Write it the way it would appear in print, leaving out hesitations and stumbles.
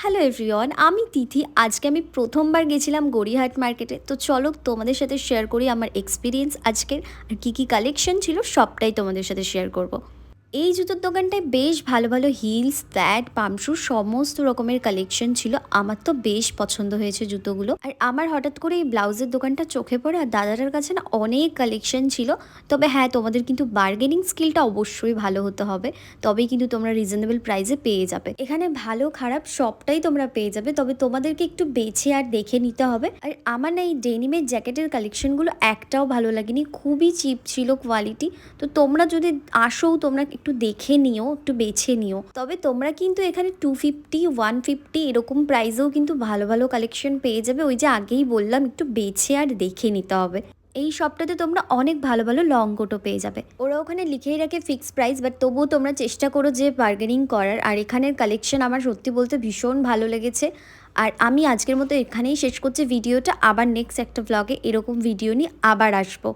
Hello everyone, আমি তিথি। আজকে আমি প্রথমবার গেছিলাম গড়িয়াহাট মার্কেটে। তো চলো তোমাদের সাথে শেয়ার করি আমার এক্সপিরিয়েন্স আজকের, আর কী কী কালেকশন ছিল সবটাই তোমাদের সাথে শেয়ার করব। এই জুতোর দোকানটায় বেশ ভালো ভালো হিলস, ফ্ল্যাট, পামশু সমস্ত রকমের কালেকশন ছিল। আমার তো বেশ পছন্দ হয়েছে জুতোগুলো। আর আমার হঠাৎ করে এই ব্লাউজের দোকানটা চোখে পড়ে, আর দাদাটার কাছে না অনেক কালেকশন ছিল। তবে হ্যাঁ, তোমাদের কিন্তু বার্গেনিং স্কিলটা অবশ্যই ভালো হতে হবে, তবেই কিন্তু তোমরা রিজনেবল প্রাইসে পেয়ে যাবে। এখানে ভালো খারাপ সবটাই তোমরা পেয়ে যাবে, তবে তোমাদেরকে একটু বেছে আর দেখে নিতে হবে। আর আমার না এই ডেনিমের জ্যাকেটের কালেকশনগুলো একটাও ভালো লাগেনি, খুবই চিপ ছিল কোয়ালিটি। তো তোমরা যদি আসো, তোমরা একটু দেখে নিও, একটু বেছে নিও। তবে তোমরা কিন্তু এখানে 250, 150 এরকম প্রাইসেও কিন্তু ভালো ভালো কালেকশন পেয়ে যাবে। ওই যে আগেই বললাম, একটু বেছে আর দেখে নিতে হবে। এই শপটাতে তোমরা অনেক ভালো ভালো লং কোটও পেয়ে যাবে। ওরা ওখানে লিখেই রাখে ফিক্স প্রাইস, বাট তবুও তোমরা চেষ্টা করো যে বার্গেনিং করার। আর এখানের কালেকশন আমার সত্যি বলতে ভীষণ ভালো লেগেছে। আর আমি আজকের মতো এখানেই শেষ করছি ভিডিওটা। আবার নেক্সট একটা ব্লগে এরকম ভিডিও নিয়ে আবার আসবো।